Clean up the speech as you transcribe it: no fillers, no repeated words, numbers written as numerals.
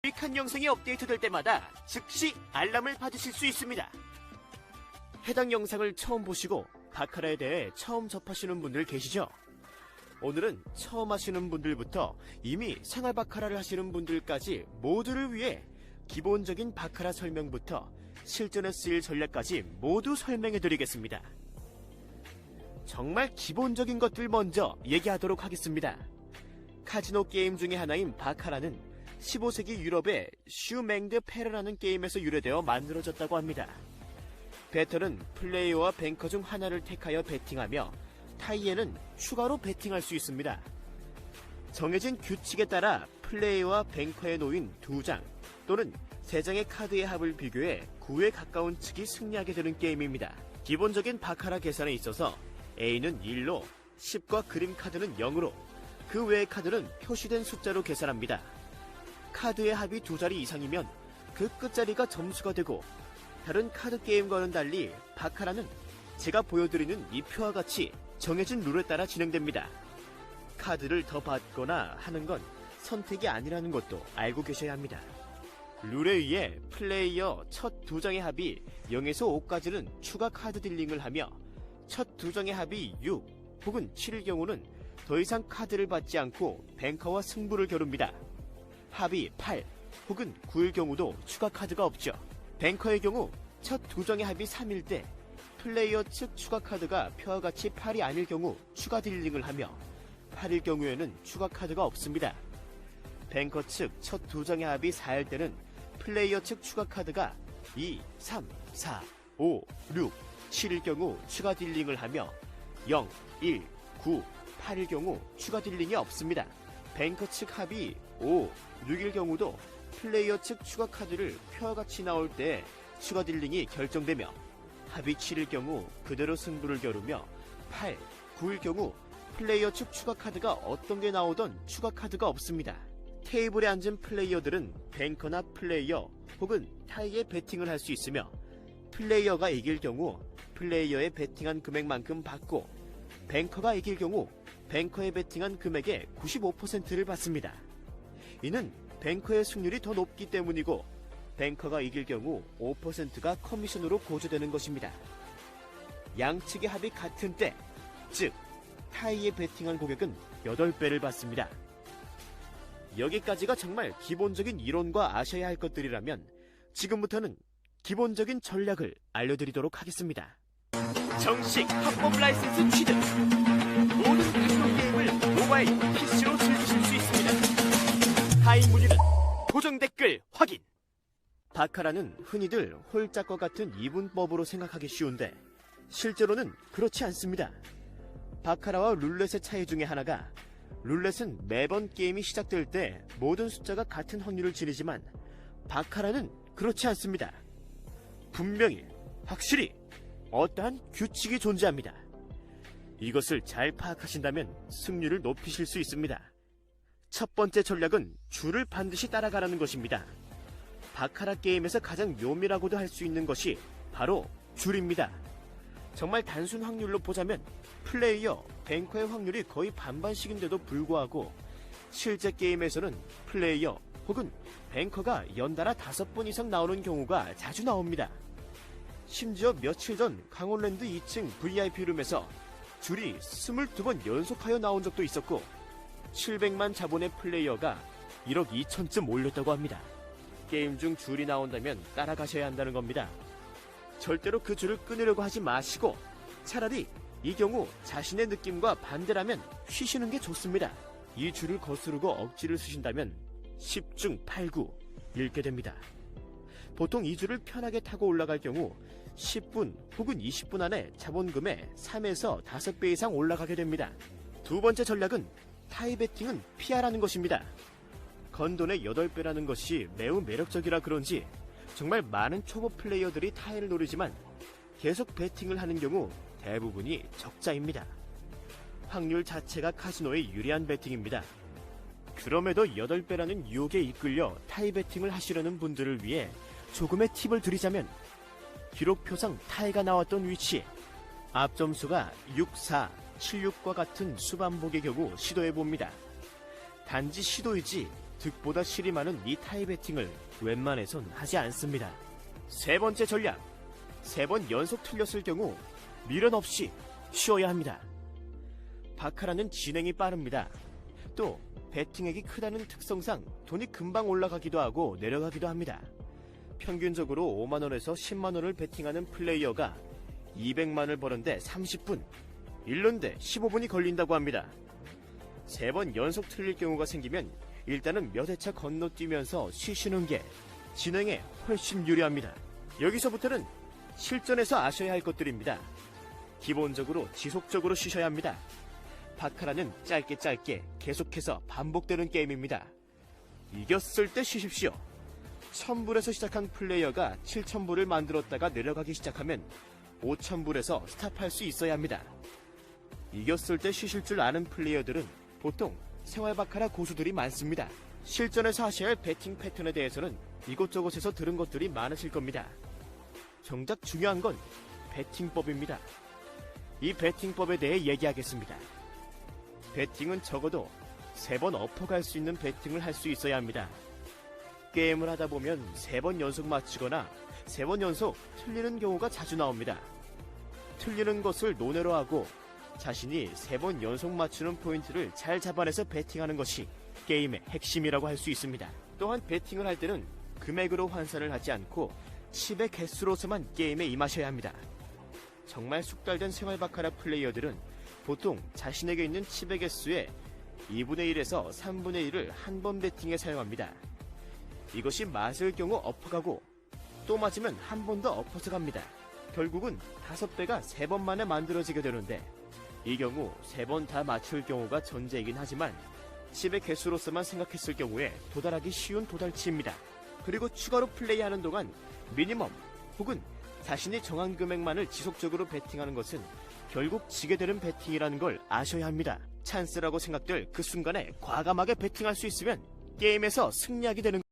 유익한 영상이 업데이트될 때마다 즉시 알람을 받으실 수 있습니다. 해당 영상을 처음 보시고 바카라에 대해 처음 접하시는 분들 계시죠? 오늘은 처음 하시는 분들부터 이미 생활 바카라를 하시는 분들까지 모두를 위해 기본적인 바카라 설명부터 실전에 쓰일 전략까지 모두 설명해드리겠습니다. 정말 기본적인 것들 먼저 얘기하도록 하겠습니다. 카지노 게임 중에 하나인 바카라는 15세기 유럽의 슈맹드 페르라는 게임에서 유래되어 만들어졌다고 합니다. 배터는 플레이어와 뱅커 중 하나를 택하여 베팅하며 타이에는 추가로 베팅할 수 있습니다. 정해진 규칙에 따라 플레이어와 뱅커에 놓인 2장 또는 3장의 카드의 합을 비교해 9에 가까운 측이 승리하게 되는 게임입니다. 기본적인 바카라 계산에 있어서 A는 1로 10과 그림 카드는 0으로 그 외의 카드는 표시된 숫자로 계산합니다. 카드의 합이 2자리 이상이면 그 끝자리가 점수가 되고 다른 카드 게임과는 달리 바카라는 제가 보여드리는 이 표와 같이 정해진 룰에 따라 진행됩니다. 카드를 더 받거나 하는 건 선택이 아니라는 것도 알고 계셔야 합니다. 룰에 의해 플레이어 첫 2장의 합이 0에서 5까지는 추가 카드 딜링을 하며 첫 2장의 합이 6 혹은 7일 경우는 더 이상 카드를 받지 않고 뱅커와 승부를 겨룹니다. 합이 8 혹은 9일 경우도 추가 카드가 없죠. 뱅커의 경우 첫 2장의 합이 3일 때 플레이어 측 추가 카드가 표와 같이 8이 아닐 경우 추가 딜링을 하며 8일 경우에는 추가 카드가 없습니다. 뱅커 측 첫 2장의 합이 4일 때는 플레이어 측 추가 카드가 2, 3, 4, 5, 6, 7일 경우 추가 딜링을 하며 0, 1, 9, 8일 경우 추가 딜링이 없습니다. 뱅커 측 합이 5, 6일 경우도 플레이어 측 추가 카드를 표와 같이 나올 때 추가 딜링이 결정되며 합이 7일 경우 그대로 승부를 겨루며 8, 9일 경우 플레이어 측 추가 카드가 어떤 게 나오던 추가 카드가 없습니다. 테이블에 앉은 플레이어들은 뱅커나 플레이어 혹은 타이에 베팅을 할 수 있으며 플레이어가 이길 경우 플레이어의 베팅한 금액만큼 받고 뱅커가 이길 경우 뱅커의 베팅한 금액의 95%를 받습니다. 이는 뱅커의 승률이 더 높기 때문이고 뱅커가 이길 경우 5%가 커미션으로 고조되는 것입니다. 양측의 합이 같은 때, 즉 타이에 베팅한 고객은 8배를 받습니다. 여기까지가 정말 기본적인 이론과 아셔야 할 것들이라면 지금부터는 기본적인 전략을 알려드리도록 하겠습니다. 정식 합법 라이센스 취득! 모든 카지노 게임을 모바일, PC로 즐기실 수 있습니다. 하인 문의는 고정 댓글 확인! 바카라는 흔히들 홀짝과 같은 이분법으로 생각하기 쉬운데 실제로는 그렇지 않습니다. 바카라와 룰렛의 차이 중에 하나가 룰렛은 매번 게임이 시작될 때 모든 숫자가 같은 확률을 지니지만 바카라는 그렇지 않습니다. 분명히, 확실히 어떠한 규칙이 존재합니다. 이것을 잘 파악하신다면 승률을 높이실 수 있습니다. 첫 번째 전략은 줄을 반드시 따라가라는 것입니다. 바카라 게임에서 가장 묘미라고도 할 수 있는 것이 바로 줄입니다. 정말 단순 확률로 보자면 플레이어, 뱅커의 확률이 거의 반반씩인데도 불구하고 실제 게임에서는 플레이어 혹은 뱅커가 연달아 5번 이상 나오는 경우가 자주 나옵니다. 심지어 며칠 전 강원랜드 2층 VIP룸에서 줄이 22번 연속하여 나온 적도 있었고 700만 자본의 플레이어가 1억 2천쯤 올렸다고 합니다. 게임 중 줄이 나온다면 따라가셔야 한다는 겁니다. 절대로 그 줄을 끊으려고 하지 마시고 차라리 이 경우 자신의 느낌과 반대라면 쉬시는 게 좋습니다. 이 줄을 거스르고 억지를 쓰신다면 10중 8구 잃게 됩니다. 보통 이 줄을 편하게 타고 올라갈 경우 10분 혹은 20분 안에 자본금의 3에서 5배 이상 올라가게 됩니다. 두 번째 전략은 타이 베팅은 피하라는 것입니다. 건돈의 8배라는 것이 매우 매력적이라 그런지 정말 많은 초보 플레이어들이 타이를 노리지만 계속 베팅을 하는 경우 대부분이 적자입니다. 확률 자체가 카지노에 유리한 베팅입니다. 그럼에도 8배라는 유혹에 이끌려 타이 베팅을 하시려는 분들을 위해 조금의 팁을 드리자면 기록표상 타이가 나왔던 위치, 앞 점수가 6, 4, 7, 6과 같은 수반복의 경우 시도해봅니다. 단지 시도이지 득보다 실이 많은 이 타입 배팅을 웬만해선 하지 않습니다. 세 번째 전략, 3번 연속 틀렸을 경우 미련 없이 쉬어야 합니다. 바카라는 진행이 빠릅니다. 또 배팅액이 크다는 특성상 돈이 금방 올라가기도 하고 내려가기도 합니다. 평균적으로 5만원에서 10만원을 배팅하는 플레이어가 200만원을 버는데 30분, 1런데 15분이 걸린다고 합니다. 3번 연속 틀릴 경우가 생기면 일단은 몇 회차 건너뛰면서 쉬시는 게 진행에 훨씬 유리합니다. 여기서부터는 실전에서 아셔야 할 것들입니다. 기본적으로 지속적으로 쉬셔야 합니다. 바카라는 짧게 계속해서 반복되는 게임입니다. 이겼을 때 쉬십시오. 1000불에서 시작한 플레이어가 7000불을 만들었다가 내려가기 시작하면 5000불에서 스탑할 수 있어야 합니다. 이겼을 때 쉬실 줄 아는 플레이어들은 보통 생활 바카라 고수들이 많습니다. 실전에서 하셔야 할 배팅 패턴에 대해서는 이곳저곳에서 들은 것들이 많으실 겁니다. 정작 중요한 건 배팅법입니다. 이 배팅법에 대해 얘기하겠습니다. 배팅은 적어도 3번 엎어갈 수 있는 배팅을 할 수 있어야 합니다. 게임을 하다 보면 3번 연속 맞추거나 3번 연속 틀리는 경우가 자주 나옵니다. 틀리는 것을 논외로 하고 자신이 3번 연속 맞추는 포인트를 잘 잡아내서 배팅하는 것이 게임의 핵심이라고 할 수 있습니다. 또한 배팅을 할 때는 금액으로 환산을 하지 않고 칩의 개수로서만 게임에 임하셔야 합니다. 정말 숙달된 생활 바카라 플레이어들은 보통 자신에게 있는 칩의 개수의 2분의 1에서 3분의 1을 한 번 배팅에 사용합니다. 이것이 맞을 경우 엎어가고 또 맞으면 한 번 더 엎어서 갑니다. 결국은 5배가 3번 만에 만들어지게 되는데 이 경우 3번 다 맞출 경우가 전제이긴 하지만 칩의 개수로서만 생각했을 경우에 도달하기 쉬운 도달치입니다. 그리고 추가로 플레이하는 동안 미니멈 혹은 자신이 정한 금액만을 지속적으로 배팅하는 것은 결국 지게 되는 배팅이라는 걸 아셔야 합니다. 찬스라고 생각될 그 순간에 과감하게 배팅할 수 있으면 게임에서 승리하게 되는